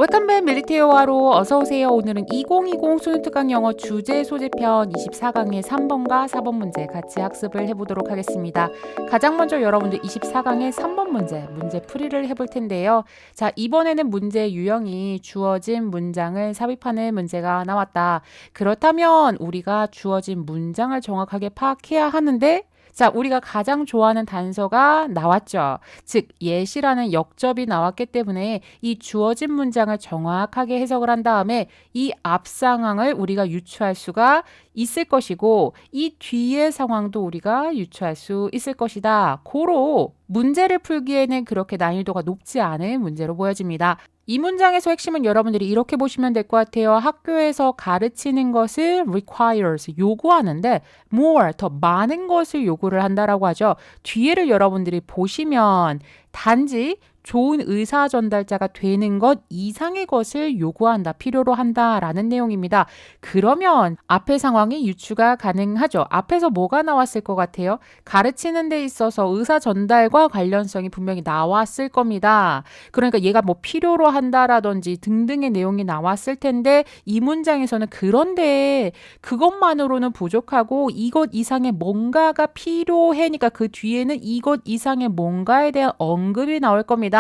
웰컴백 밀리테오화로 어서오세요. 오늘은 2020 수능특강 영어 주제 소제편 24강의 3번과 4번 문제 같이 학습을 해보도록 하겠습니다. 가장 먼저 여러분들 24강의 3번 문제 풀이를 해볼 텐데요. 자, 이번에는 문제 유형이 주어진 문장을 삽입하는 문제가 나왔다. 그렇다면 우리가 주어진 문장을 정확하게 파악해야 하는데 자, 우리가 가장 좋아하는 단서가 나왔죠. 즉, yes라는 역접이 나왔기 때문에 이 주어진 문장을 정확하게 해석을 한 다음에 이 앞 상황을 우리가 유추할 수가 있을 것이고 이 뒤의 상황도 우리가 유추할 수 있을 것이다. 고로 문제를 풀기에는 그렇게 난이도가 높지 않은 문제로 보여집니다. 이 문장에서 핵심은 여러분들이 이렇게 보시면 될 것 같아요. 학교에서 가르치는 것을 requires, 요구하는데 more, 더 많은 것을 요구를 한다라고 하죠. 뒤에를 여러분들이 보시면 단지 좋은 의사 전달자가 되는 것 이상의 것을 요구한다, 필요로 한다라는 내용입니다. 그러면 앞의 상황이 유추가 가능하죠. 앞에서 뭐가 나왔을 것 같아요? 가르치는 데 있어서 의사 전달과 관련성이 분명히 나왔을 겁니다. 그러니까 얘가 뭐 필요로 한다라든지 등등의 내용이 나왔을 텐데 이 문장에서는 그런데 그것만으로는 부족하고 이것 이상의 뭔가가 필요해니까 그 뒤에는 이것 이상의 뭔가에 대한 언급이 나올 겁니다.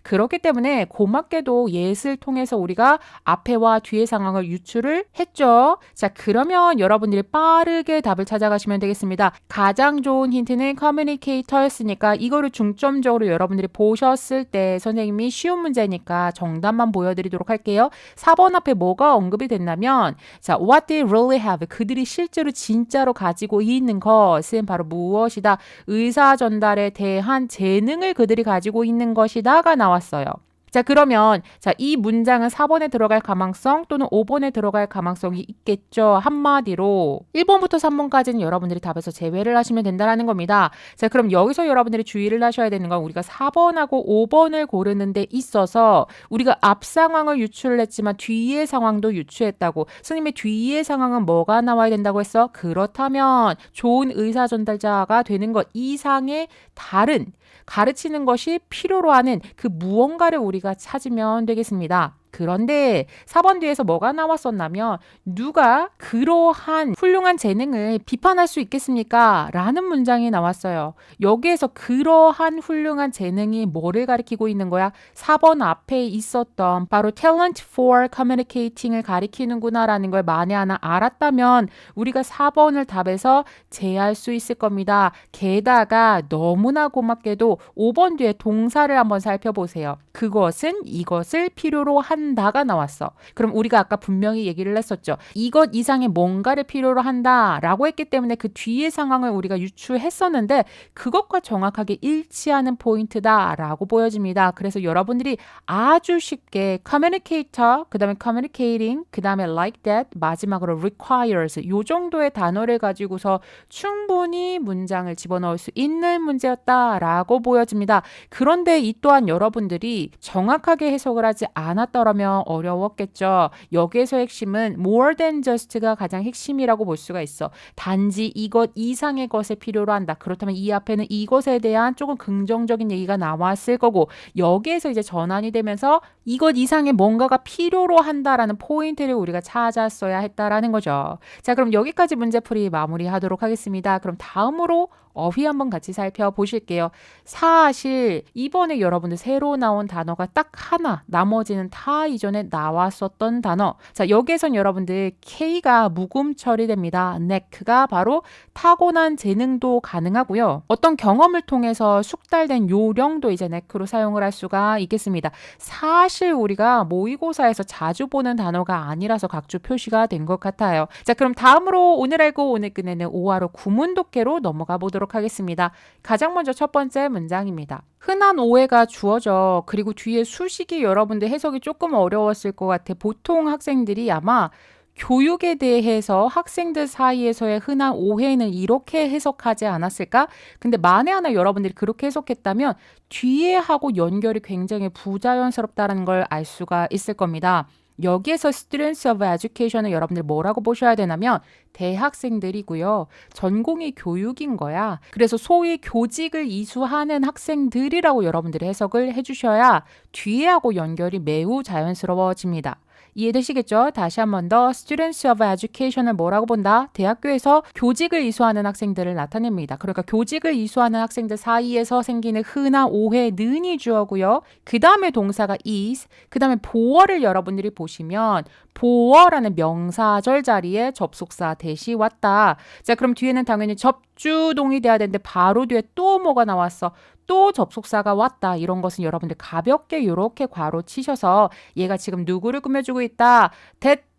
그렇기 때문에 고맙게도 예를 통해서 우리가 앞에와 뒤의 상황을 유추를 했죠. 자, 그러면 여러분들이 빠르게 답을 찾아가시면 되겠습니다. 가장 좋은 힌트는 커뮤니케이터였으니까 이거를 중점적으로 여러분들이 보셨을 때 선생님이 쉬운 문제니까 정답만 보여드리도록 할게요. 4번 앞에 뭐가 언급이 됐냐면 자, what they really have, 그들이 실제로 진짜로 가지고 있는 것은 바로 무엇이다? 의사 전달에 대한 재능을 그들이 가지고 있는 것이다가 나왔어요. 자, 그러면 이 문장은 4번에 들어갈 가망성 또는 5번에 들어갈 가망성이 있겠죠. 한마디로 1번부터 3번까지는 여러분들이 답에서 제외를 하시면 된다는 겁니다. 자, 그럼 여기서 여러분들이 주의를 하셔야 되는 건 우리가 4번하고 5번을 고르는 데 있어서 우리가 앞 상황을 유추를 했지만 뒤의 상황도 유추했다고. 스님의 뒤의 상황은 뭐가 나와야 된다고 했어? 그렇다면 좋은 의사 전달자가 되는 것 이상의 다른 가르치는 것이 필요로 하는 그 무언가를 우리가 찾으면 되겠습니다. 그런데 4번 뒤에서 뭐가 나왔었냐면 누가 그러한 훌륭한 재능을 비판할 수 있겠습니까? 라는 문장이 나왔어요. 여기에서 그러한 훌륭한 재능이 뭐를 가리키고 있는 거야? 4번 앞에 있었던 바로 talent for communicating을 가리키는구나 라는 걸 만에 하나 알았다면 우리가 4번을 답에서 제할 수 있을 겁니다. 게다가 너무나 고맙게도 5번 뒤에 동사를 한번 살펴보세요. 그것은 이것을 필요로 한다가 나왔어. 그럼 우리가 아까 분명히 얘기를 했었죠. 이것 이상의 뭔가를 필요로 한다라고 했기 때문에 그 뒤의 상황을 우리가 유추했었는데 그것과 정확하게 일치하는 포인트다라고 보여집니다. 그래서 여러분들이 아주 쉽게 communicator, 그 다음에 communicating, 그 다음에 like that, 마지막으로 requires 요 정도의 단어를 가지고서 충분히 문장을 집어넣을 수 있는 문제였다라고 보여집니다. 그런데 이 또한 여러분들이 정확하게 해석을 하지 않았더라면 어려웠겠죠. 여기에서 핵심은 more than just가 가장 핵심이라고 볼 수가 있어. 단지 이것 이상의 것을 필요로 한다. 그렇다면 이 앞에는 이것에 대한 조금 긍정적인 얘기가 나왔을 거고 여기에서 이제 전환이 되면서 이것 이상의 뭔가가 필요로 한다라는 포인트를 우리가 찾았어야 했다라는 거죠. 자, 그럼 여기까지 문제풀이 마무리하도록 하겠습니다. 그럼 다음으로 어휘 한번 같이 살펴보실게요. 사실 이번에 여러분들 새로 나온 단어가 딱 하나, 나머지는 다 이전에 나왔었던 단어. 자, 여기에선 여러분들 K가 묵음 처리됩니다. neck가 바로 타고난 재능도 가능하고요. 어떤 경험을 통해서 숙달된 요령도 이제 neck로 사용을 할 수가 있겠습니다. 사실 우리가 모의고사에서 자주 보는 단어가 아니라서 각주 표시가 된 것 같아요. 자, 그럼 다음으로 오늘 알고 오늘 끝내는 5화로 구문독해로 넘어가 보도록 하겠습니다. 가장 먼저 첫 번째 문장입니다. 흔한 오해가 주어져. 그리고 뒤에 수식이 여러분들 해석이 조금 어려웠을 것 같아. 보통 학생들이 아마 교육에 대해서 학생들 사이에서의 흔한 오해는 이렇게 해석하지 않았을까? 근데 만에 하나 여러분들이 그렇게 해석했다면 뒤에 하고 연결이 굉장히 부자연스럽다는 걸 알 수가 있을 겁니다. 여기에서 students of education은 여러분들 뭐라고 보셔야 되냐면 대학생들이고요. 전공이 교육인 거야. 그래서 소위 교직을 이수하는 학생들이라고 여러분들이 해석을 해주셔야 뒤에하고 연결이 매우 자연스러워집니다. 이해되시겠죠? 다시 한 번 더 students of education을 뭐라고 본다? 대학교에서 교직을 이수하는 학생들을 나타냅니다. 그러니까 교직을 이수하는 학생들 사이에서 생기는 흔한 오해는이 주어고요. 그 다음에 동사가 is, 그 다음에 보어를 여러분들이 보시면 보어라는 명사절 자리에 접속사 대시 왔다. 자, 그럼 뒤에는 당연히 접주동이 돼야 되는데 바로 뒤에 또 뭐가 나왔어? 또 접속사가 왔다. 이런 것은 여러분들 가볍게 이렇게 괄호 치셔서 얘가 지금 누구를 꾸며주고 있다.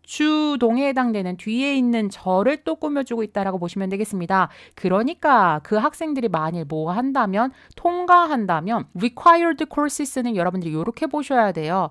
주동에 해당되는 뒤에 있는 저를 또 꾸며주고 있다라고 보시면 되겠습니다. 그러니까 그 학생들이 만일 뭐 한다면 통과한다면 required courses는 여러분들이 이렇게 보셔야 돼요.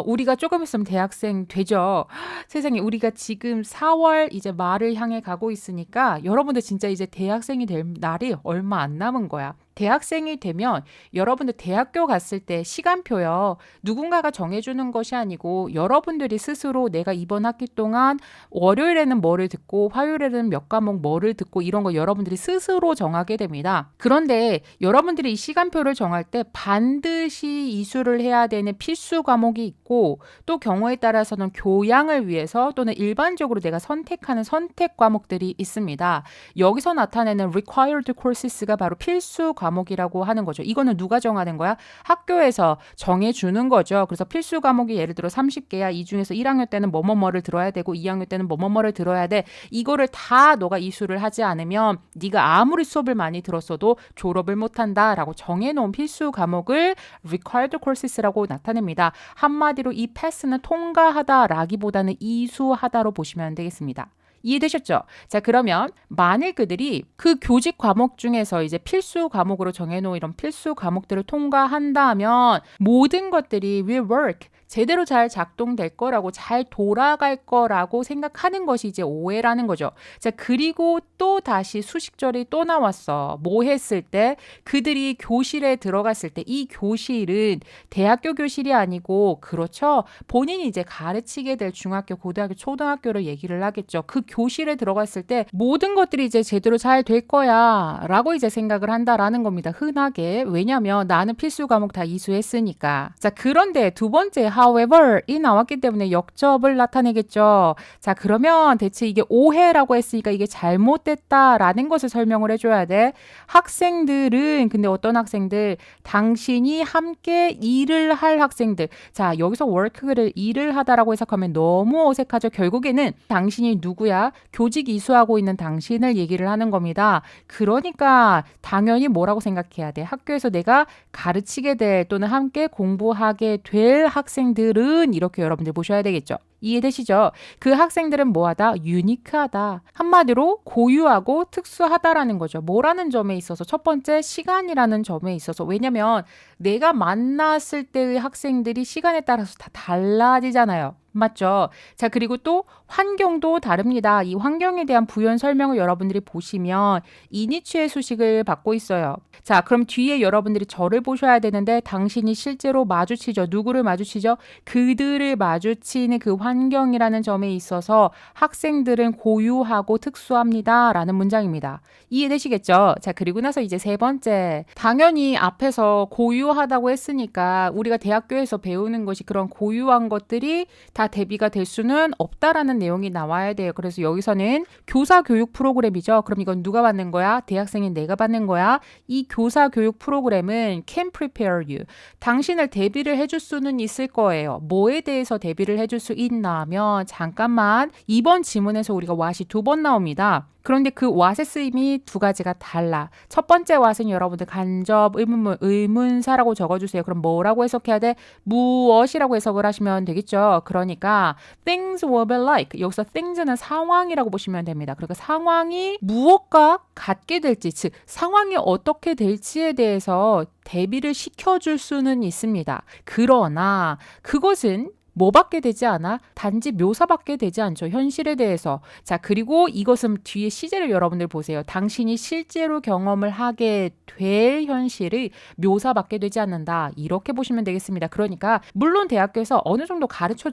우리가 조금 있으면 대학생 되죠. 세상에 우리가 지금 4월 이제 말을 향해 가고 있으니까 여러분들 진짜 이제 대학생이 될 날이 얼마 안 남은 거야. 대학생이 되면 여러분들 대학교 갔을 때 시간표요. 누군가가 정해주는 것이 아니고 여러분들이 스스로 내가 이번 학기 동안 월요일에는 뭐를 듣고 화요일에는 몇 과목 뭐를 듣고 이런 거 여러분들이 스스로 정하게 됩니다. 그런데 여러분들이 이 시간표를 정할 때 반드시 이수를 해야 되는 필수 과목이 있고 또 경우에 따라서는 교양을 위해서 또는 일반적으로 내가 선택하는 선택 과목들이 있습니다. 여기서 나타내는 required courses가 바로 필수 과목이라고 하는 거죠. 이거는 누가 정하는 거야? 학교에서 정해주는 거죠. 그래서 필수 과목이 예를 들어 30개야. 이 중에서 1학년 때는 뭐뭐뭐를 들어야 되고 2학년 때는 뭐뭐뭐를 들어야 돼. 이거를 다 너가 이수를 하지 않으면 네가 아무리 수업을 많이 들었어도 졸업을 못한다라고 정해놓은 필수 과목을 required courses라고 나타냅니다. 한마디로 이 패스는 통과하다라기보다는 이수하다로 보시면 되겠습니다. 이해되셨죠? 자, 그러면 만일 그들이 그 교직 과목 중에서 이제 필수 과목으로 정해놓은 이런 필수 과목들을 통과한다면 모든 것들이 will work, 제대로 잘 작동될 거라고 잘 돌아갈 거라고 생각하는 것이 이제 오해라는 거죠. 자, 그리고 또 다시 수식절이 또 나왔어. 뭐 했을 때? 그들이 교실에 들어갔을 때 이 교실은 대학교 교실이 아니고 그렇죠. 본인이 이제 가르치게 될 중학교, 고등학교, 초등학교를 얘기를 하겠죠. 그 교실에 들어갔을 때 모든 것들이 이제 제대로 잘 될 거야 라고 이제 생각을 한다라는 겁니다. 흔하게. 왜냐면 나는 필수 과목 다 이수했으니까. 자, 그런데 두 번째 however 이 나왔기 때문에 역접을 나타내겠죠. 자, 그러면 대체 이게 오해라고 했으니까 이게 잘못됐다라는 것을 설명을 해줘야 돼. 학생들은 근데 어떤 학생들? 당신이 함께 일을 할 학생들. 자, 여기서 work를 일을 하다라고 해석하면 너무 어색하죠. 결국에는 당신이 누구야? 교직 이수하고 있는 당신을 얘기를 하는 겁니다. 그러니까 당연히 뭐라고 생각해야 돼? 학교에서 내가 가르치게 될 또는 함께 공부하게 될 학생들은 이렇게 여러분들 보셔야 되겠죠. 이해되시죠? 그 학생들은 뭐하다? 유니크하다. 한마디로 고유하고 특수하다라는 거죠. 뭐라는 점에 있어서 첫 번째 시간이라는 점에 있어서 왜냐면 내가 만났을 때의 학생들이 시간에 따라서 다 달라지잖아요. 맞죠? 자, 그리고 또 환경도 다릅니다. 이 환경에 대한 부연 설명을 여러분들이 보시면 이니치의 수식을 받고 있어요. 자, 그럼 뒤에 여러분들이 저를 보셔야 되는데 당신이 실제로 마주치죠. 누구를 마주치죠? 그들을 마주치는 그 환경이라는 점에 있어서 학생들은 고유하고 특수합니다. 라는 문장입니다. 이해되시겠죠? 자, 그리고 나서 이제 세 번째. 당연히 앞에서 고유하다고 했으니까 우리가 대학교에서 배우는 것이 그런 고유한 것들이 다 대비가 될 수는 없다라는 내용이 나와야 돼요. 그래서 여기서는 교사 교육 프로그램이죠. 그럼 이건 누가 받는 거야? 대학생인 내가 받는 거야. 이 교사 교육 프로그램은 can prepare you. 당신을 대비를 해줄 수는 있을 거예요. 뭐에 대해서 대비를 해줄 수 있나면 잠깐만 이번 지문에서 우리가 what이 2번 나옵니다. 그런데 그 what의 쓰임이 두 가지가 달라. 첫 번째 what은 여러분들 간접 의문문, 의문사라고 적어주세요. 그럼 뭐라고 해석해야 돼? 무엇이라고 해석을 하시면 되겠죠. 그러니까 things will be like. 여기서 things는 상황이라고 보시면 됩니다. 그러니까 상황이 무엇과 같게 될지, 즉 상황이 어떻게 될지에 대해서 대비를 시켜줄 수는 있습니다. 그러나 그것은 뭐밖에 되지 않아? 단지 묘사밖에 되지 않죠. 현실에 대해서. 자, 그리고 이것은 뒤에 시제를 여러분들 보세요. 당신이 실제로 경험을 하게 될 현실의 묘사밖에 되지 않는다. 이렇게 보시면 되겠습니다. 그러니까 물론 대학교에서 어느 정도 가르쳐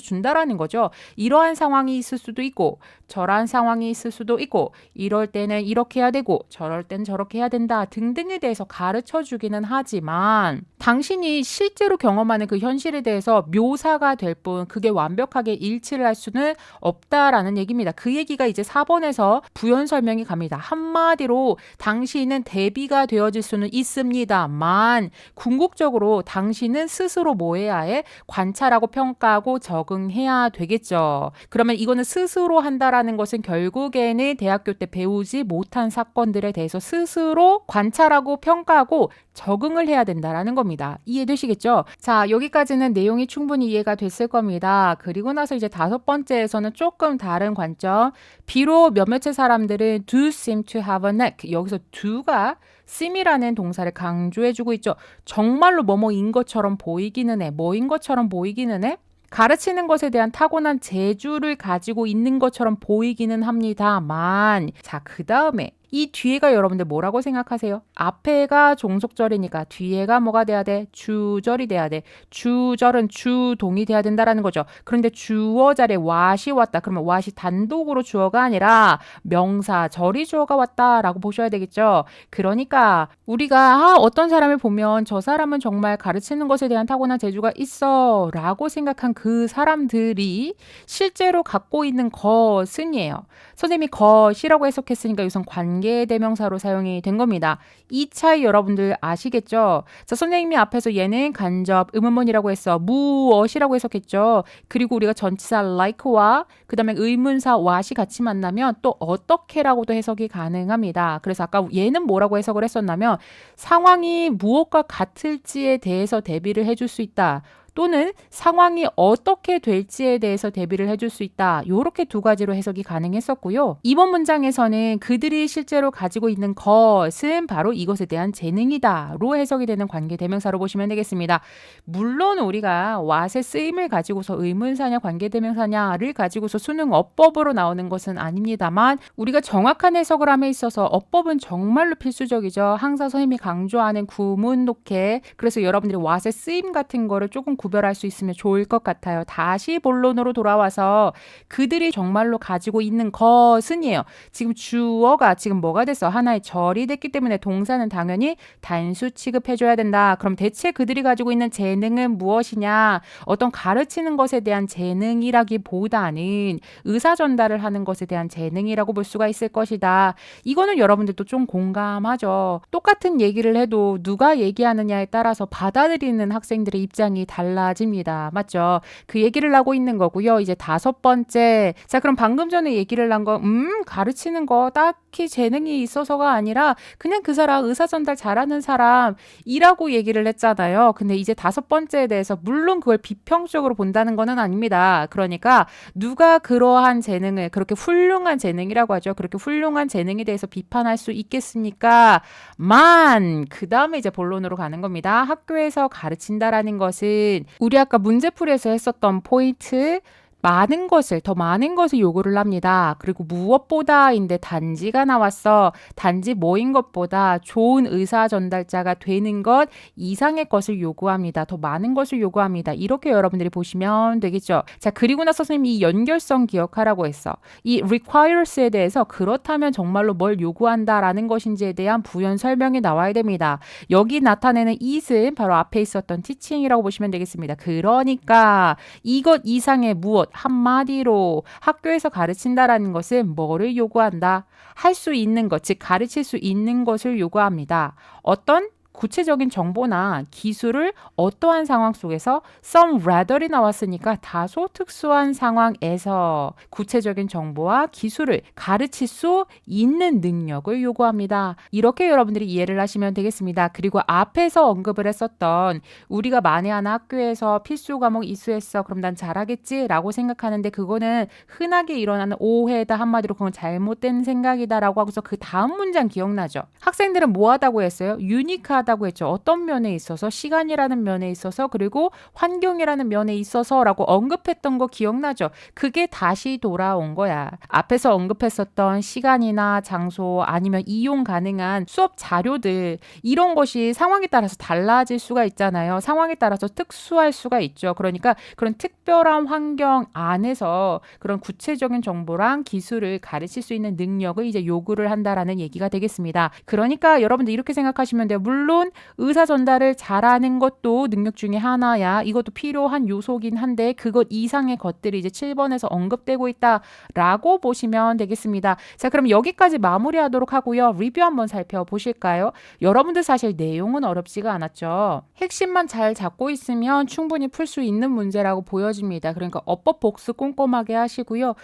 준다라는 거죠. 이러한 상황이 있을 수도 있고 저러한 상황이 있을 수도 있고 이럴 때는 이렇게 해야 되고 저럴 때는 저렇게 해야 된다 등등에 대해서 가르쳐 주기는 하지만 당신이 실제로 경험하는 그 현실에 대해서 묘사가 될 뿐 그게 완벽하게 일치를 할 수는 없다라는 얘기입니다. 그 얘기가 이제 4번에서 부연 설명이 갑니다. 한마디로 당신은 대비가 되어질 수는 있습니다만 궁극적으로 당신은 스스로 뭐 해야 해? 관찰하고 평가하고 적응해야 되겠죠. 그러면 이거는 스스로 한다라는 것은 결국에는 대학교 때 배우지 못한 사건들에 대해서 스스로 관찰하고 평가하고 적응을 해야 된다라는 겁니다. 이해되시겠죠? 자, 여기까지는 내용이 충분히 이해가 됐을 겁니다. 그리고 나서 이제 5번째에서는 조금 다른 관점. 비록 몇몇의 사람들은 do seem to have a knack. 여기서 do가 seem이라는 동사를 강조해주고 있죠. 정말로 뭐뭐인 것처럼 보이기는 해. 뭐인 것처럼 보이기는 해. 가르치는 것에 대한 타고난 재주를 가지고 있는 것처럼 보이기는 합니다만 자, 그 다음에 이 뒤에가 여러분들 뭐라고 생각하세요? 앞에가 종속절이니까 뒤에가 뭐가 돼야 돼? 주절이 돼야 돼. 주절은 주동이 돼야 된다라는 거죠. 그런데 주어 자리에 what이 왔다. 그러면 what이 단독으로 주어가 아니라 명사, 절이 주어가 왔다라고 보셔야 되겠죠. 그러니까 우리가 어떤 사람을 보면 저 사람은 정말 가르치는 것에 대한 타고난 재주가 있어 라고 생각한 그 사람들이 실제로 갖고 있는 것은이에요. 선생님이 것이라고 해석했으니까 우선 관계대명사로 사용이 된 겁니다. 이 차이 여러분들 아시겠죠? 자, 선생님이 앞에서 얘는 간접 의문문이라고 해서 무엇이라고 해석했죠. 그리고 우리가 전치사 like와 그 다음에 의문사 what이 같이 만나면 또 어떻게라고도 해석이 가능합니다. 그래서 아까 얘는 뭐라고 해석을 했었냐면 상황이 무엇과 같을지에 대해서 대비를 해줄 수 있다. 또는 상황이 어떻게 될지에 대해서 대비를 해줄 수 있다. 이렇게 두 가지로 해석이 가능했었고요. 이번 문장에서는 그들이 실제로 가지고 있는 것은 바로 이것에 대한 재능이다. 로 해석이 되는 관계대명사로 보시면 되겠습니다. 물론 우리가 what의 쓰임을 가지고서 의문사냐 관계대명사냐를 가지고서 수능 어법으로 나오는 것은 아닙니다만 우리가 정확한 해석을 함에 있어서 어법은 정말로 필수적이죠. 항상 선생님이 강조하는 구문 독해. 그래서 여러분들이 what의 쓰임 같은 거를 조금 구별할 수 있으면 좋을 것 같아요. 다시 본론으로 돌아와서 그들이 정말로 가지고 있는 것은이에요. 지금 주어가 지금 뭐가 됐어? 하나의 절이 됐기 때문에 동사는 당연히 단수 취급해줘야 된다. 그럼 대체 그들이 가지고 있는 재능은 무엇이냐? 어떤 가르치는 것에 대한 재능이라기보다는 의사 전달을 하는 것에 대한 재능이라고 볼 수가 있을 것이다. 이거는 여러분들도 좀 공감하죠. 똑같은 얘기를 해도 누가 얘기하느냐에 따라서 받아들이는 학생들의 입장이 달라집니다. 맞죠? 그 얘기를 하고 있는 거고요. 이제 5번째. 자, 그럼 방금 전에 얘기를 한 거, 가르치는 거 딱히 재능이 있어서가 아니라 그냥 그 사람 의사 전달 잘하는 사람이라고 얘기를 했잖아요. 근데 이제 5번째에 대해서 물론 그걸 비평적으로 본다는 거는 아닙니다. 그러니까 누가 그러한 재능을 그렇게 훌륭한 재능이라고 하죠. 그렇게 훌륭한 재능에 대해서 비판할 수 있겠습니까? 그 다음에 이제 본론으로 가는 겁니다. 학교에서 가르친다라는 것은 우리 아까 문제풀이에서 했었던 포인트 더 많은 것을 요구를 합니다. 그리고 무엇보다인데 단지가 나왔어. 단지 뭐인 것보다 좋은 의사 전달자가 되는 것 이상의 것을 요구합니다. 더 많은 것을 요구합니다. 이렇게 여러분들이 보시면 되겠죠. 자, 그리고 나서 선생님이 이 연결성 기억하라고 했어. 이 requires에 대해서 그렇다면 정말로 뭘 요구한다라는 것인지에 대한 부연 설명이 나와야 됩니다. 여기 나타내는 it은 바로 앞에 있었던 teaching이라고 보시면 되겠습니다. 그러니까 이것 이상의 무엇 한마디로 학교에서 가르친다라는 것은 뭐를 요구한다? 할 수 있는 것, 즉 가르칠 수 있는 것을 요구합니다. 어떤 구체적인 정보나 기술을 어떠한 상황 속에서 some rather이 나왔으니까 다소 특수한 상황에서 구체적인 정보와 기술을 가르칠 수 있는 능력을 요구합니다. 이렇게 여러분들이 이해를 하시면 되겠습니다. 그리고 앞에서 언급을 했었던 우리가 만회하는 학교에서 필수 과목 이수했어. 그럼 난 잘하겠지? 라고 생각하는데 그거는 흔하게 일어나는 오해다. 한마디로 그건 잘못된 생각이다 라고 하고서 그 다음 문장 기억나죠? 학생들은 뭐 하다고 했어요? 유니크하다 다양하다고 했죠. 어떤 면에 있어서, 시간이라는 면에 있어서, 그리고 환경이라는 면에 있어서라고 언급했던 거 기억나죠? 그게 다시 돌아온 거야. 앞에서 언급했었던 시간이나 장소 아니면 이용 가능한 수업 자료들, 이런 것이 상황에 따라서 달라질 수가 있잖아요. 상황에 따라서 특수할 수가 있죠. 그러니까 그런 특별한 환경 안에서 그런 구체적인 정보랑 기술을 가르칠 수 있는 능력을 이제 요구를 한다라는 얘기가 되겠습니다. 그러니까 여러분들 이렇게 생각하시면 돼요. 물론 의사 전달을 잘하는 것도 능력 중에 하나야. 이것도 필요한 요소긴 한데 그것 이상의 것들이 이제 7번에서 언급되고 있다라고 보시면 되겠습니다. 자, 그럼 여기까지 마무리하도록 하고요. 리뷰 한번 살펴보실까요? 여러분들 사실 내용은 어렵지가 않았죠. 핵심만 잘 잡고 있으면 충분히 풀 수 있는 문제라고 보여집니다. 그러니까 어법 복습 꼼꼼하게 하시고요.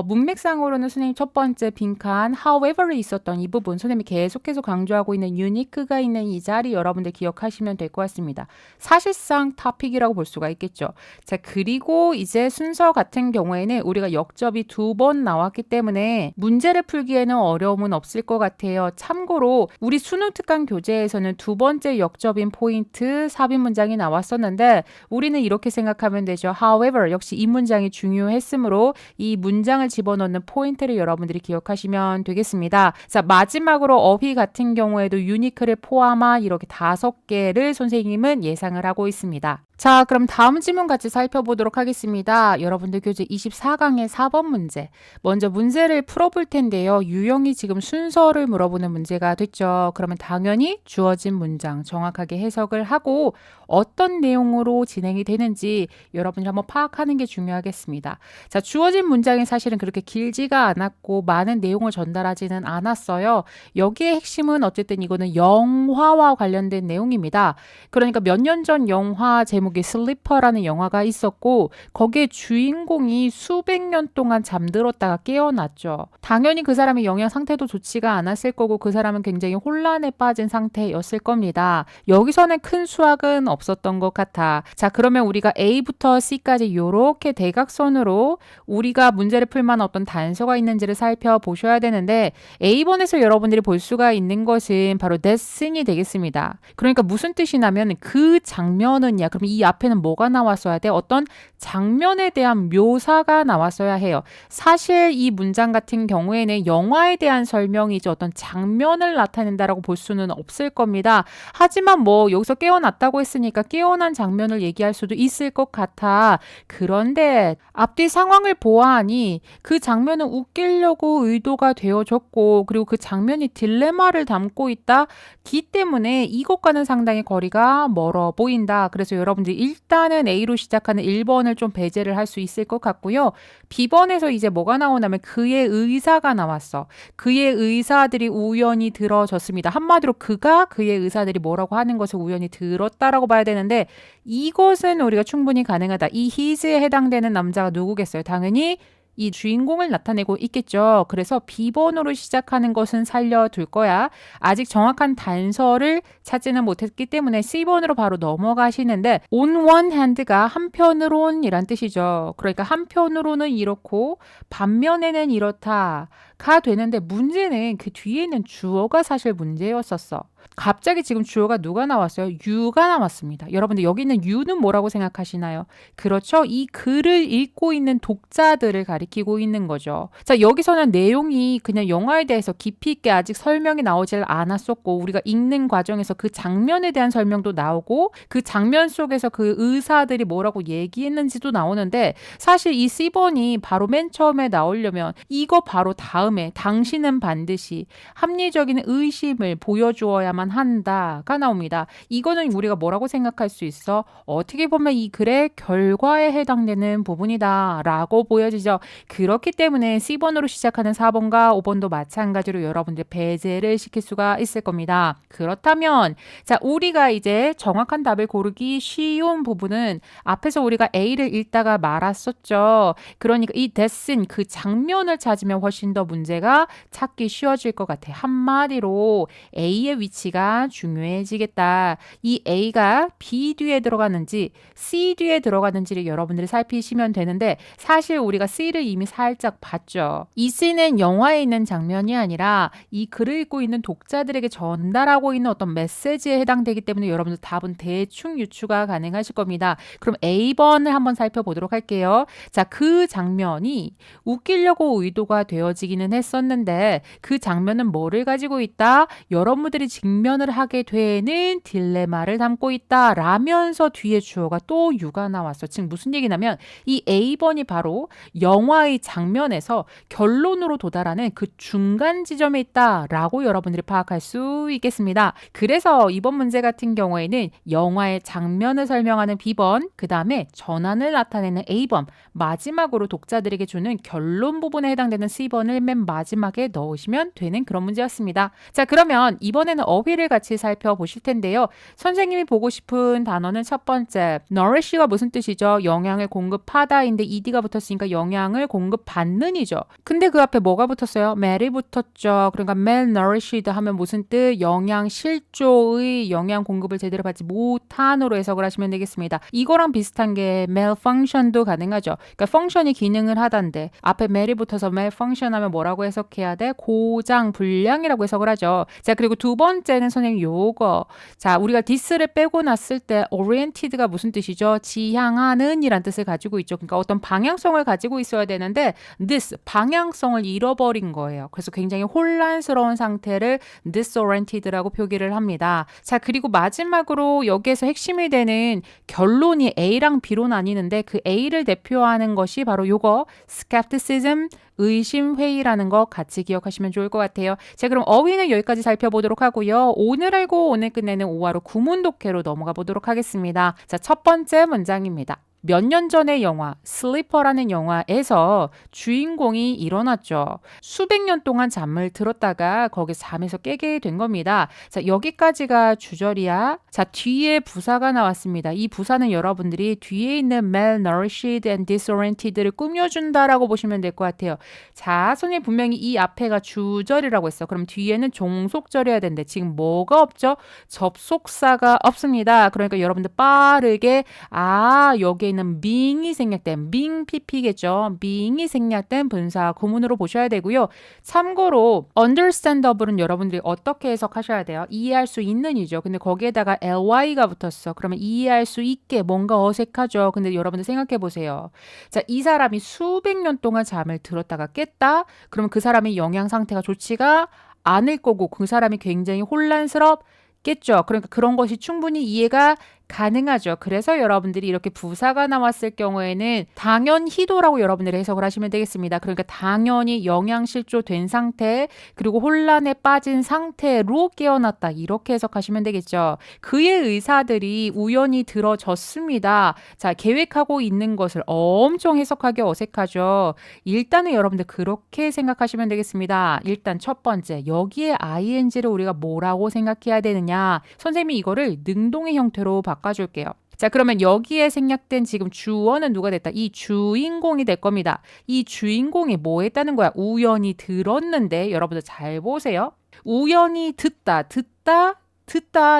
문맥상으로는 선생님 첫 번째 빈칸 however이 있었던 이 부분, 선생님이 계속해서 강조하고 있는 unique가 있는 이 자리 여러분들 기억하시면 될 것 같습니다. 사실상 토픽이라고 볼 수가 있겠죠. 자, 그리고 이제 순서 같은 경우에는 우리가 역접이 2번 나왔기 때문에 문제를 풀기에는 어려움은 없을 것 같아요. 참고로 우리 수능 특강 교재에서는 두 번째 역접인 포인트 삽입 문장이 나왔었는데 우리는 이렇게 생각하면 되죠. However, 역시 이 문장이 중요했으므로 이 문장을 집어넣는 포인트를 여러분들이 기억하시면 되겠습니다. 자, 마지막으로 어휘 같은 경우에도 유니크를 포함한 이렇게 5개를 선생님은 예상을 하고 있습니다. 자, 그럼 다음 질문 같이 살펴보도록 하겠습니다. 여러분들 교재 24강의 4번 문제. 먼저 문제를 풀어볼 텐데요. 유형이 지금 순서를 물어보는 문제가 됐죠. 그러면 당연히 주어진 문장 정확하게 해석을 하고 어떤 내용으로 진행이 되는지 여러분이 한번 파악하는 게 중요하겠습니다. 자, 주어진 문장이 사실은 그렇게 길지가 않았고 많은 내용을 전달하지는 않았어요. 여기에 핵심은 어쨌든 이거는 영화와 관련된 내용입니다. 그러니까 몇 년 전 영화 제목이 슬리퍼라는 영화가 있었고 거기에 주인공이 수백 년 동안 잠들었다가 깨어났죠. 당연히 그 사람의 영양 상태도 좋지가 않았을 거고 그 사람은 굉장히 혼란에 빠진 상태였을 겁니다. 여기서는 큰 수학은 없었던 것 같아. 자, 그러면 우리가 A부터 C까지 이렇게 대각선으로 우리가 문제를 풀 만한 어떤 단서가 있는지를 살펴보셔야 되는데 A번에서 여러분들이 볼 수가 있는 것은 바로 that scene이 되겠습니다. 그러니까 무슨 뜻이냐면 그 장면은야. 그럼 이 앞에는 뭐가 나왔어야 돼? 어떤 장면에 대한 묘사가 나왔어야 해요. 사실 이 문장 같은 경우에는 영화에 대한 설명이지 어떤 장면을 나타낸다라고 볼 수는 없을 겁니다. 하지만 뭐 여기서 깨어났다고 했으니까 깨어난 장면을 얘기할 수도 있을 것 같아. 그런데 앞뒤 상황을 보아하니 그 장면은 웃기려고 의도가 되어졌고 그리고 그 장면이 딜레마를 담고 있다기 때문에 이것과는 상당히 거리가 멀어 보인다. 그래서 여러분들이 일단은 A로 시작하는 1번을 좀 배제를 할 수 있을 것 같고요. B번에서 이제 뭐가 나오냐면 그의 의사가 나왔어. 그의 의사들이 우연히 들어졌습니다. 한마디로 그가 그의 의사들이 뭐라고 하는 것을 우연히 들었다라고 봐야 되는데 이것은 우리가 충분히 가능하다. 이 his에 해당되는 남자가 누구겠어요? 당연히 이 주인공을 나타내고 있겠죠. 그래서 B번으로 시작하는 것은 살려둘 거야. 아직 정확한 단서를 찾지는 못했기 때문에 C번으로 바로 넘어가시는데 on one hand가 한편으론 이란 뜻이죠. 그러니까 한편으로는 이렇고 반면에는 이렇다가 되는데 문제는 그 뒤에는 주어가 사실 문제였었어. 갑자기 지금 주어가 누가 나왔어요? you가 나왔습니다. 여러분들 여기 있는 you는 뭐라고 생각하시나요? 그렇죠. 이 글을 읽고 있는 독자들을 가리키고 있는 거죠. 자, 여기서는 내용이 그냥 영화에 대해서 깊이 있게 아직 설명이 나오질 않았었고 우리가 읽는 과정에서 그 장면에 대한 설명도 나오고 그 장면 속에서 그 의사들이 뭐라고 얘기했는지도 나오는데 사실 이 C번이 바로 맨 처음에 나오려면 이거 바로 다음에 당신은 반드시 합리적인 의심을 보여주어야만 한다가 나옵니다. 이거는 우리가 뭐라고 생각할 수 있어? 어떻게 보면 이 글의 결과에 해당되는 부분이다 라고 보여지죠. 그렇기 때문에 C번으로 시작하는 4번과 5번도 마찬가지로 여러분들 배제를 시킬 수가 있을 겁니다. 그렇다면 자, 우리가 이제 정확한 답을 고르기 쉬운 부분은 앞에서 우리가 A를 읽다가 말았었죠. 그러니까 이 that scene 그 장면을 찾으면 훨씬 더 문제가 찾기 쉬워질 것 같아. 한마디로 A의 위치가 중요해지겠다. 이 A가 B 뒤에 들어가는지 C 뒤에 들어가는지를 여러분들이 살피시면 되는데 사실 우리가 C를 이미 살짝 봤죠. 이 C는 영화에 있는 장면이 아니라 이 글을 읽고 있는 독자들에게 전달하고 있는 어떤 메시지에 해당되기 때문에 여러분들 답은 대충 유추가 가능하실 겁니다. 그럼 A번을 한번 살펴보도록 할게요. 자, 그 장면이 웃기려고 의도가 되어지기는 했었는데 그 장면은 뭐를 가지고 있다? 여러분들이 직면을 하게 되는 딜레마를 담고 있다 라면서 뒤에 주어가 또 유가 나왔어. 지금 무슨 얘기냐면 이 A번이 바로 영화의 장면에서 결론으로 도달하는 그 중간 지점에 있다 라고 여러분들이 파악할 수 있겠습니다. 그래서 이번 문제 같은 경우에는 영화의 장면을 설명하는 B번, 그 다음에 전환을 나타내는 A번, 마지막으로 독자들에게 주는 결론 부분에 해당되는 C번을 맨 마지막에 넣으시면 되는 그런 문제였습니다. 자, 그러면 이번에는 어휘를 같이 살펴보실 텐데요. 선생님이 보고 싶은 단어는 첫 번째, nourish가 무슨 뜻이죠? 영양을 공급하다인데 ed가 붙었으니까 영양을 공급받는 이죠. 근데 그 앞에 뭐가 붙었어요? mal이 붙었죠. 그러니까 malnourished 하면 무슨 뜻? 영양 실조의 영양 공급을 제대로 받지 못한으로 해석을 하시면 되겠습니다. 이거랑 비슷한 게 malfunction도 가능하죠. 그러니까 펑션이 기능을 하던데 앞에 mal이 붙어서 malfunction 하면 뭐라고 해석해야 돼? 고장, 불량이라고 해석을 하죠. 자, 그리고 두 번째는 선생님 요거. 자, 우리가 this를 빼고 났을 때 oriented가 무슨 뜻이죠? 지향하는 이란 뜻을 가지고 있죠. 그러니까 어떤 방향성을 가지고 있어야 되는데 this, 방향성을 잃어버린 거예요. 그래서 굉장히 혼란스러운 상태를 disoriented라고 표기를 합니다. 자, 그리고 마지막으로 여기에서 핵심이 되는 결론이 A랑 B로 나뉘는데 그 A를 대표하는 것이 바로 요거 skepticism, 의심회의라는 거 같이 기억하시면 좋을 것 같아요. 자, 그럼 어휘는 여기까지 살펴보도록 하고요. 오늘 알고 오늘 끝내는 5화로 구문 독해로 넘어가 보도록 하겠습니다. 자, 첫 번째 문장입니다. 몇 년 전의 영화 슬리퍼라는 영화에서 주인공이 일어났죠. 수백 년 동안 잠을 들었다가 거기서 잠에서 깨게 된 겁니다. 자, 여기까지가 주절이야. 자, 뒤에 부사가 나왔습니다. 이 부사는 여러분들이 뒤에 있는 malnourished and disoriented를 꾸며준다라고 보시면 될 것 같아요. 자, 선생님 분명히 이 앞에가 주절이라고 했어. 그럼 뒤에는 종속절이어야 되는데 지금 뭐가 없죠? 접속사가 없습니다. 그러니까 여러분들 빠르게 여기에 있는 being이 생략된 being pp겠죠. being이 생략된 분사 구문으로 보셔야 되고요. 참고로 understandable은 여러분들이 어떻게 해석하셔야 돼요? 이해할 수 있는 이죠. 근데 거기에다가 ly가 붙었어. 그러면 이해할 수 있게 뭔가 어색하죠. 근데 여러분들 생각해 보세요. 자, 이 사람이 수백 년 동안 잠을 들었다가 깼다. 그러면 그 사람의 영양 상태가 좋지가 않을 거고 그 사람이 굉장히 혼란스럽겠죠. 그러니까 그런 것이 충분히 이해가 가능하죠. 그래서 여러분들이 이렇게 부사가 나왔을 경우에는 당연히도라고 여러분들이 해석을 하시면 되겠습니다. 그러니까 당연히 영양실조된 상태 그리고 혼란에 빠진 상태로 깨어났다. 이렇게 해석하시면 되겠죠. 그의 의사들이 우연히 들어졌습니다. 자, 계획하고 있는 것을 엄청 해석하기 어색하죠. 일단은 여러분들 그렇게 생각하시면 되겠습니다. 일단 첫 번째, 여기에 ing를 우리가 뭐라고 생각해야 되느냐. 선생님이 이거를 능동의 형태로 바꿔줄게요. 자, 그러면 여기에 생략된 지금 주어는 누가 됐다? 이 주인공이 될 겁니다. 이 주인공이 뭐 했다는 거야? 우연히 들었는데 여러분들 잘 보세요. 우연히 듣다.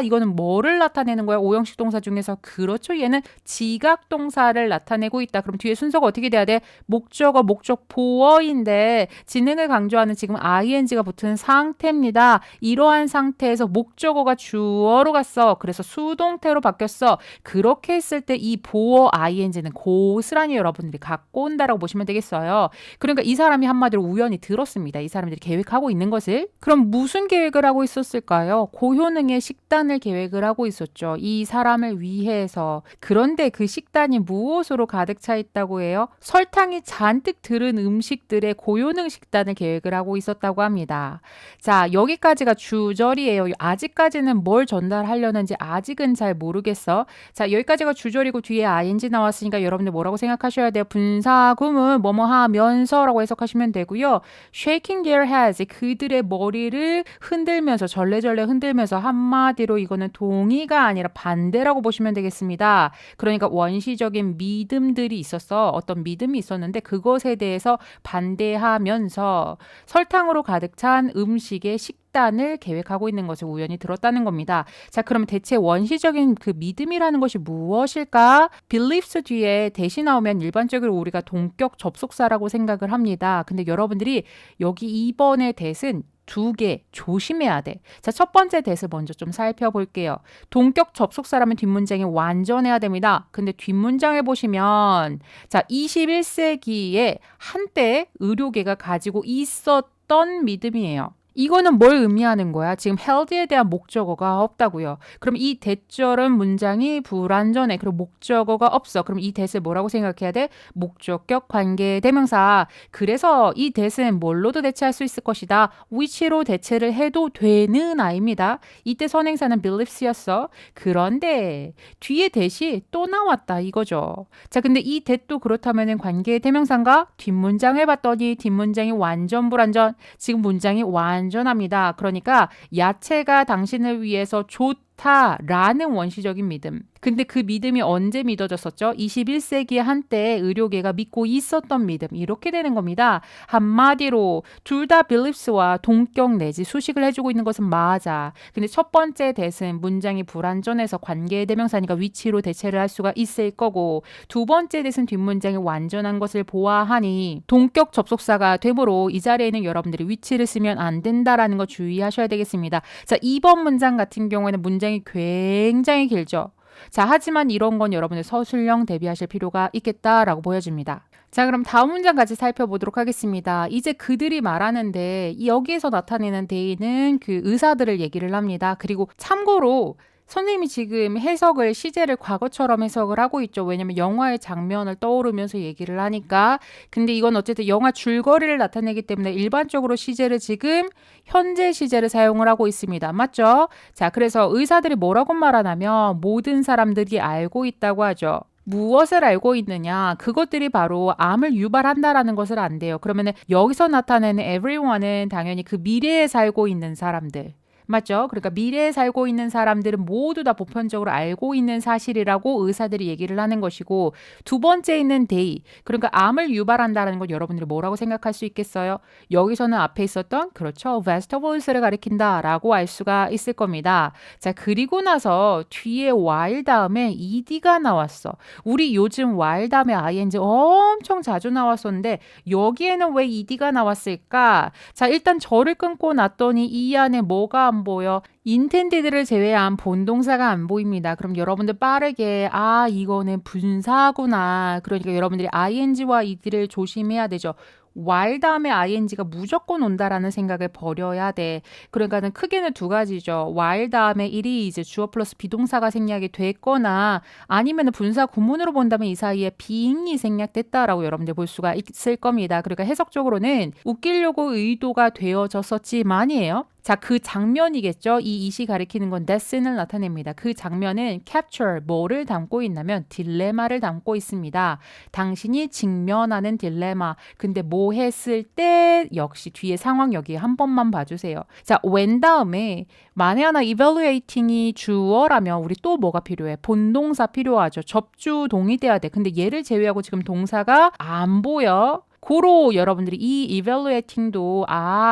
이거는 뭐를 나타내는 거야? 오형식 동사 중에서. 그렇죠. 얘는 지각 동사를 나타내고 있다. 그럼 뒤에 순서가 어떻게 돼야 돼? 목적어, 목적 보어인데 지능을 강조하는 지금 ing가 붙은 상태입니다. 이러한 상태에서 목적어가 주어로 갔어. 그래서 수동태로 바뀌었어. 그렇게 했을 때 이 보어 ing는 고스란히 여러분들이 갖고 온다라고 보시면 되겠어요. 그러니까 이 사람이 한마디로 우연히 들었습니다. 이 사람들이 계획하고 있는 것을. 그럼 무슨 계획을 하고 있었을까요? 고효능의 식단을 계획을 하고 있었죠. 이 사람을 위해서. 그런데 그 식단이 무엇으로 가득 차 있다고 해요? 설탕이 잔뜩 들은 음식들의 고효능 식단을 계획을 하고 있었다고 합니다. 자, 여기까지가 주절이에요. 아직까지는 뭘 전달하려는지 아직은 잘 모르겠어. 자, 여기까지가 주절이고 뒤에 ing 나왔으니까 여러분들 뭐라고 생각하셔야 돼요? 분사구문 뭐뭐 하면서라고 해석하시면 되고요. shaking their heads, 그들의 머리를 흔들면서 절레절레 흔들면서 한 한마디로 이거는 동의가 아니라 반대라고 보시면 되겠습니다. 그러니까 원시적인 믿음들이 있었어. 어떤 믿음이 있었는데 그것에 대해서 반대하면서 설탕으로 가득 찬 음식의 식단을 계획하고 있는 것을 우연히 들었다는 겁니다. 자, 그럼 대체 원시적인 그 믿음이라는 것이 무엇일까? beliefs 뒤에 대시 나오면 일반적으로 우리가 동격 접속사라고 생각을 합니다. 근데 여러분들이 여기 2번의 대신 2개 조심해야 돼. 자, 첫 번째 대을 먼저 좀 살펴볼게요. 동격 접속사라면 뒷문장이 완전해야 됩니다. 근데 뒷문장을 보시면 자, 21세기에 한때 의료계가 가지고 있었던 믿음이에요. 이거는 뭘 의미하는 거야? 지금 held에 대한 목적어가 없다고요. 그럼 이 대절은 문장이 불완전해. 그리고 목적어가 없어. 그럼 이 대을 뭐라고 생각해야 돼? 목적격 관계 대명사. 그래서 이 대은 뭘로도 대체할 수 있을 것이다. which로 대체를 해도 되는 아입니다. 이때 선행사는 beliefs였어. 그런데 뒤에 대시 또 나왔다 이거죠. 자, 근데 이 대도 그렇다면 관계 대명사인가? 뒷문장을 봤더니 뒷문장이 완전 불완전. 지금 문장이 완전합니다. 그러니까 야채가 당신을 위해서 좋다라는 원시적인 믿음. 근데 그 믿음이 언제 믿어졌었죠? 21세기 한때 의료계가 믿고 있었던 믿음. 이렇게 되는 겁니다. 한마디로 둘 다 beliefs와 동격 내지 수식을 해주고 있는 것은 맞아. 근데 첫 번째 대은 문장이 불완전해서 관계 대명사니까 위치로 대체를 할 수가 있을 거고 두 번째 대은 뒷문장이 완전한 것을 보아하니 동격 접속사가 되므로 이 자리에는 여러분들이 위치를 쓰면 안 된다라는 거 주의하셔야 되겠습니다. 자, 2번 문장 같은 경우에는 문장이 굉장히 길죠. 자, 하지만 이런 건 여러분들 서술형 대비하실 필요가 있겠다라고 보여집니다. 자, 그럼 다음 문장 같이 살펴보도록 하겠습니다. 이제 그들이 말하는데 여기에서 나타내는 they는 그 의사들을 얘기를 합니다. 그리고 참고로 선생님이 지금 해석을 시제를 과거처럼 해석을 하고 있죠. 왜냐면 영화의 장면을 떠오르면서 얘기를 하니까. 근데 이건 어쨌든 영화 줄거리를 나타내기 때문에 일반적으로 시제를 지금 현재 시제를 사용을 하고 있습니다. 맞죠? 자, 그래서 의사들이 뭐라고 말하냐면 모든 사람들이 알고 있다고 하죠. 무엇을 알고 있느냐? 그것들이 바로 암을 유발한다라는 것을 안대요. 그러면 여기서 나타내는 everyone은 당연히 그 미래에 살고 있는 사람들. 맞죠? 그러니까 미래에 살고 있는 사람들은 모두 다 보편적으로 알고 있는 사실이라고 의사들이 얘기를 하는 것이고 두 번째 있는 they. 그러니까 암을 유발한다는 건 여러분들이 뭐라고 생각할 수 있겠어요? 여기서는 앞에 있었던 그렇죠. vegetables를 가리킨다라고 알 수가 있을 겁니다. 자, 그리고 나서 뒤에 while 다음에 ed가 나왔어. 우리 요즘 while 다음에 ing 엄청 자주 나왔었는데 여기에는 왜 ed가 나왔을까? 자, 일단 절을 끊고 났더니 이 안에 뭐가 안 보여? intended를 제외한 본동사가 안 보입니다. 그럼 여러분들 빠르게 이거는 분사구나. 그러니까 여러분들이 ing와 ed를 조심해야 되죠. while 다음에 ing가 무조건 온다라는 생각을 버려야 돼. 그러니까는 크게는 두 가지죠. while 다음에 it is 주어 플러스 비동사가 생략이 됐거나 아니면 분사 구문으로 본다면 이 사이에 being이 생략됐다라고 여러분들 볼 수가 있을 겁니다. 그러니까 해석적으로는 웃기려고 의도가 되어졌었지만이에요. 자, 그 장면이겠죠. 이 it이 가리키는 건 that's을 나타냅니다. 그 장면은 capture, 뭐를 담고 있냐면 딜레마를 담고 있습니다. 당신이 직면하는 딜레마. 근데 뭐 했을 때 역시 뒤에 상황 여기 한 번만 봐주세요. 자, when 다음에 만에 하나 evaluating이 주어라면 우리 또 뭐가 필요해? 본동사 필요하죠. 접주 동의돼야 돼. 근데 얘를 제외하고 지금 동사가 안 보여. 고로 여러분들이 이 evaluating도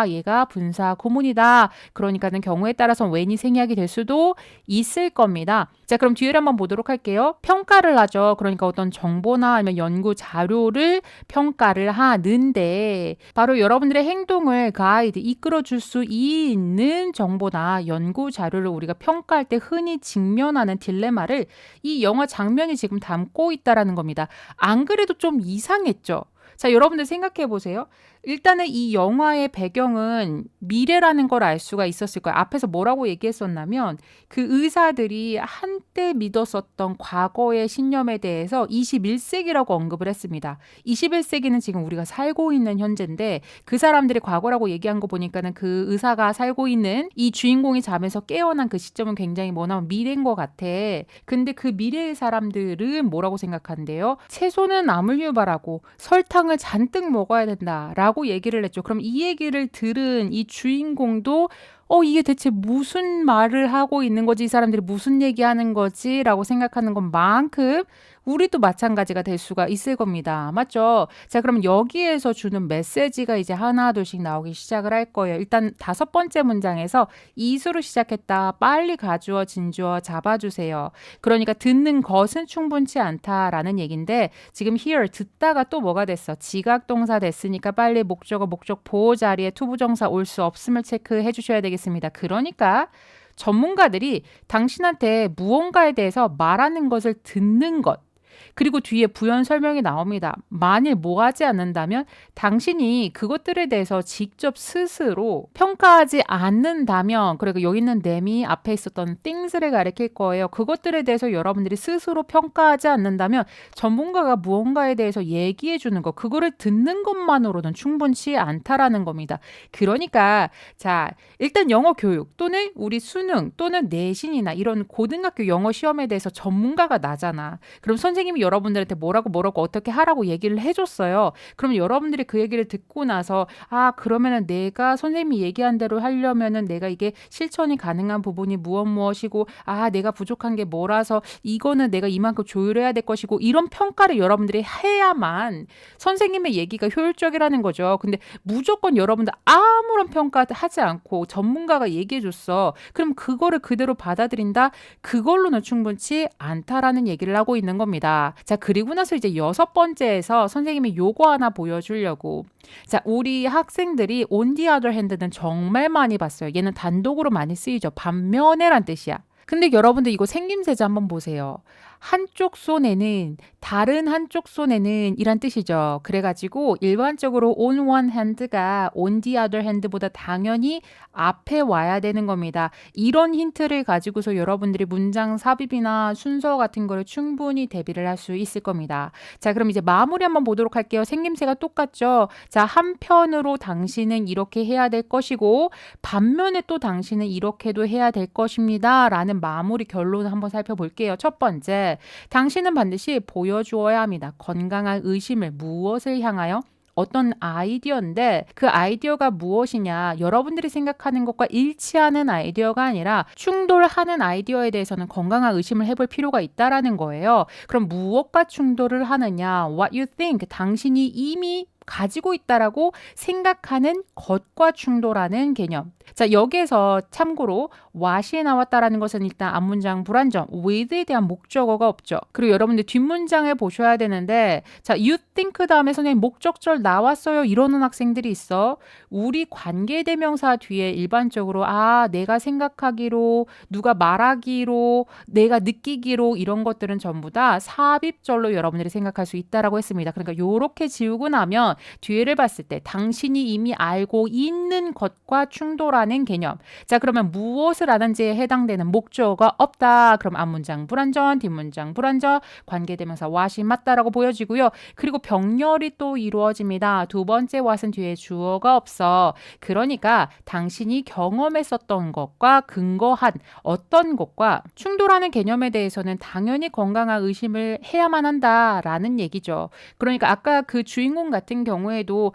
얘가 분사 구문이다. 그러니까는 경우에 따라서 when이 생략이 될 수도 있을 겁니다. 자, 그럼 뒤를 한번 보도록 할게요. 평가를 하죠. 그러니까 어떤 정보나 아니면 연구 자료를 평가를 하는데 바로 여러분들의 행동을 가이드, 이끌어줄 수 있는 정보나 연구 자료를 우리가 평가할 때 흔히 직면하는 딜레마를 이 영화 장면이 지금 담고 있다라는 겁니다. 안 그래도 좀 이상했죠? 자, 여러분들 생각해 보세요. 일단은 이 영화의 배경은 미래라는 걸 알 수가 있었을 거예요. 앞에서 뭐라고 얘기했었냐면 그 의사들이 한때 믿었었던 과거의 신념에 대해서 21세기라고 언급을 했습니다. 21세기는 지금 우리가 살고 있는 현재인데 그 사람들이 과거라고 얘기한 거 보니까는 그 의사가 살고 있는 이 주인공이 잠에서 깨어난 그 시점은 굉장히 뭐냐면 미래인 것 같아. 근데 그 미래의 사람들은 뭐라고 생각한대요? 채소는 암을 유발하고 설탕을 잔뜩 먹어야 된다 라고 얘기를 했죠. 그럼 이 얘기를 들은 이 주인공도 이게 대체 무슨 말을 하고 있는 거지? 이 사람들이 무슨 얘기하는 거지? 라고 생각하는 것만큼 우리도 마찬가지가 될 수가 있을 겁니다. 맞죠? 자, 그럼 여기에서 주는 메시지가 이제 하나 둘씩 나오기 시작을 할 거예요. 일단 5번째 문장에서 이수로 시작했다. 빨리 가주어, 진주어 잡아주세요. 그러니까 듣는 것은 충분치 않다라는 얘기인데 지금 here 듣다가 또 뭐가 됐어? 지각동사 됐으니까 빨리 목적어, 목적 보호 자리에 투부정사 올 수 없음을 체크해 주셔야 되겠습니다. 그러니까 전문가들이 당신한테 무언가에 대해서 말하는 것을 듣는 것 그리고 뒤에 부연 설명이 나옵니다. 만일 뭐 하지 않는다면 당신이 그것들에 대해서 직접 스스로 평가하지 않는다면 그리고 여기 있는 them이 앞에 있었던 things를 가리킬 거예요. 그것들에 대해서 여러분들이 스스로 평가하지 않는다면 전문가가 무언가에 대해서 얘기해 주는 거 그거를 듣는 것만으로는 충분치 않다라는 겁니다. 그러니까 자 일단 영어 교육 또는 우리 수능 또는 내신이나 이런 고등학교 영어 시험에 대해서 전문가가 나잖아. 그럼 선생님이 여러분들한테 뭐라고 어떻게 하라고 얘기를 해줬어요. 그럼 여러분들이 그 얘기를 듣고 나서 그러면은 내가 선생님이 얘기한 대로 하려면은 내가 이게 실천이 가능한 부분이 무엇이고 내가 부족한 게 뭐라서 이거는 내가 이만큼 조율해야 될 것이고 이런 평가를 여러분들이 해야만 선생님의 얘기가 효율적이라는 거죠. 근데 무조건 여러분들 아무런 평가하지 않고 전문가가 얘기해줬어. 그럼 그거를 그대로 받아들인다? 그걸로는 충분치 않다라는 얘기를 하고 있는 겁니다. 자, 그리고 나서 이제 6번째에서 선생님이 요거 하나 보여주려고. 자, 우리 학생들이 on the other hand는 정말 많이 봤어요. 얘는 단독으로 많이 쓰이죠. 반면에란 뜻이야. 근데 여러분들 이거 생김새죠. 한번 보세요. 한쪽 손에는 다른 한쪽 손에는 이란 뜻이죠. 그래가지고 일반적으로 on one hand가 on the other hand보다 당연히 앞에 와야 되는 겁니다. 이런 힌트를 가지고서 여러분들이 문장 삽입이나 순서 같은 거를 충분히 대비를 할 수 있을 겁니다. 자, 그럼 이제 마무리 한번 보도록 할게요. 생김새가 똑같죠. 자, 한편으로 당신은 이렇게 해야 될 것이고 반면에 또 당신은 이렇게도 해야 될 것입니다. 라는 마무리 결론을 한번 살펴볼게요. 첫 번째, 당신은 반드시 보여주어야 합니다. 건강한 의심을 무엇을 향하여? 어떤 아이디어인데 그 아이디어가 무엇이냐 여러분들이 생각하는 것과 일치하는 아이디어가 아니라 충돌하는 아이디어에 대해서는 건강한 의심을 해볼 필요가 있다라는 거예요. 그럼 무엇과 충돌을 하느냐 what you think 당신이 이미 가지고 있다라고 생각하는 것과 충돌하는 개념. 자, 여기에서 참고로 what이 나왔다라는 것은 일단 앞문장 불완전, with에 대한 목적어가 없죠. 그리고 여러분들 뒷문장을 보셔야 되는데 자, you think 다음에 선생님 목적절 나왔어요 이러는 학생들이 있어. 우리 관계대명사 뒤에 일반적으로 내가 생각하기로, 누가 말하기로, 내가 느끼기로 이런 것들은 전부 다 삽입절로 여러분들이 생각할 수 있다라고 했습니다. 그러니까 요렇게 지우고 나면 뒤를 봤을 때 당신이 이미 알고 있는 것과 충돌하는 개념. 자, 그러면 무엇을 아는지에 해당되는 목적어가 없다. 그럼 앞문장 불완전, 뒷문장 불완전, 관계대명사 what이 맞다라고 보여지고요. 그리고 병렬이 또 이루어집니다. 두 번째 what은 뒤에 주어가 없어. 그러니까 당신이 경험했었던 것과 근거한 어떤 것과 충돌하는 개념에 대해서는 당연히 건강한 의심을 해야만 한다라는 얘기죠. 그러니까 아까 그 주인공 같은 경우에도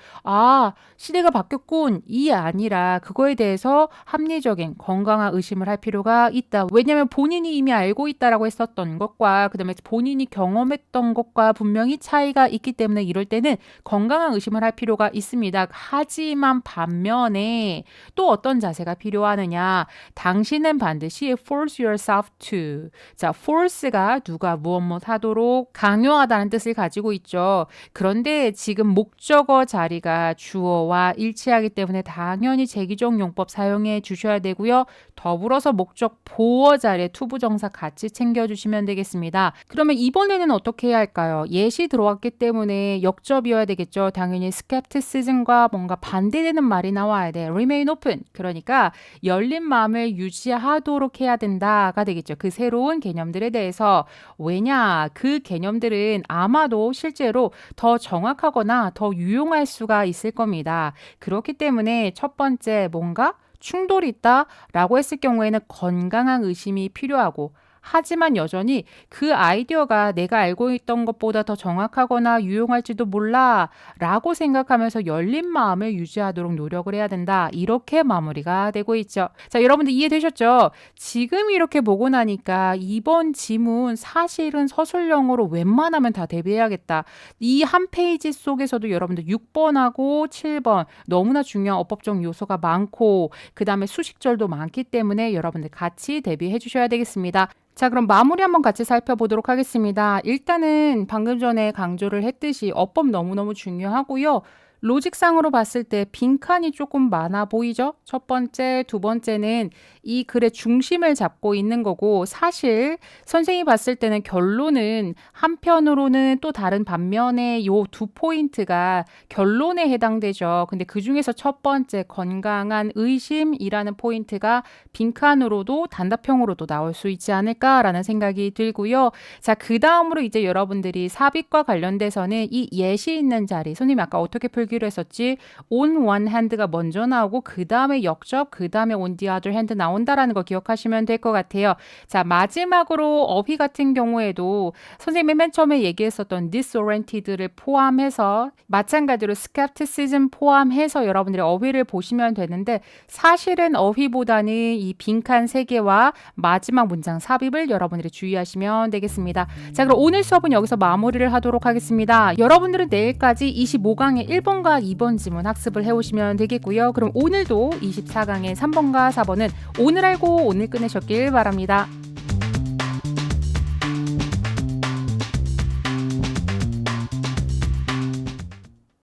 시대가 바뀌었군 이 아니라 그거에 대해서 합리적인 건강한 의심을 할 필요가 있다. 왜냐하면 본인이 이미 알고 있다라고 했었던 것과 그다음에 본인이 경험했던 것과 분명히 차이가 있기 때문에 이럴 때는 건강한 의심을 할 필요가 있습니다. 하지만 반면에 또 어떤 자세가 필요하느냐 당신은 반드시 force yourself to 자 force가 누가 무엇 하도록 강요하다는 뜻을 가지고 있죠. 그런데 지금 목적어 자리가 주어와 일치하기 때문에 당연히 제기적 용법 사용해 주셔야 되고요. 더불어서 목적 보어 자리에 투부정사 같이 챙겨주시면 되겠습니다. 그러면 이번에는 어떻게 해야 할까요? 예시 들어왔기 때문에 역접이어야 되겠죠. 당연히 skepticism과 뭔가 반대되는 말이 나와야 돼. remain open. 그러니까 열린 마음을 유지하도록 해야 된다가 되겠죠. 그 새로운 개념들에 대해서. 왜냐? 그 개념들은 아마도 실제로 더 정확하거나 더 유용할 수가 있을 겁니다. 그렇기 때문에 첫 번째 뭔가 충돌이 있다라고 했을 경우에는 건강한 의심이 필요하고 하지만 여전히 그 아이디어가 내가 알고 있던 것보다 더 정확하거나 유용할지도 몰라 라고 생각하면서 열린 마음을 유지하도록 노력을 해야 된다. 이렇게 마무리가 되고 있죠. 자, 여러분들 이해되셨죠? 지금 이렇게 보고 나니까 이번 지문 사실은 서술형으로 웬만하면 다 대비해야겠다. 이 한 페이지 속에서도 여러분들 6번하고 7번 너무나 중요한 어법적 요소가 많고 그 다음에 수식절도 많기 때문에 여러분들 같이 대비해 주셔야 되겠습니다. 자, 그럼 마무리 한번 같이 살펴보도록 하겠습니다. 일단은 방금 전에 강조를 했듯이 어법 너무너무 중요하고요. 로직상으로 봤을 때 빈칸이 조금 많아 보이죠? 첫 번째, 두 번째는 이 글의 중심을 잡고 있는 거고 사실 선생님이 봤을 때는 결론은 한편으로는 또 다른 반면에 요 두 포인트가 결론에 해당되죠. 근데 그 중에서 첫 번째 건강한 의심이라는 포인트가 빈칸으로도 단답형으로도 나올 수 있지 않을까라는 생각이 들고요. 자, 그 다음으로 이제 여러분들이 삽입과 관련돼서는 이 예시 있는 자리, 선생님이 아까 어떻게 풀기로 했었지? on one hand가 먼저 나오고 그 다음에 역접, 그 다음에 on the other hand 나온다라는 거 기억하시면 될 것 같아요. 자, 마지막으로 어휘 같은 경우에도 선생님이 맨 처음에 얘기했었던 disoriented를 포함해서 마찬가지로 skepticism 포함해서 여러분들이 어휘를 보시면 되는데 사실은 어휘보다는 이 빈칸 3개와 마지막 문장 삽입을 여러분들이 주의하시면 되겠습니다. 자, 그럼 오늘 수업은 여기서 마무리를 하도록 하겠습니다. 여러분들은 내일까지 25강의 1번과 2번 지문 학습을 해오시면 되겠고요. 그럼 오늘도 24강의 3번과 4번은 오늘 알고 오늘 끝내셨길 바랍니다.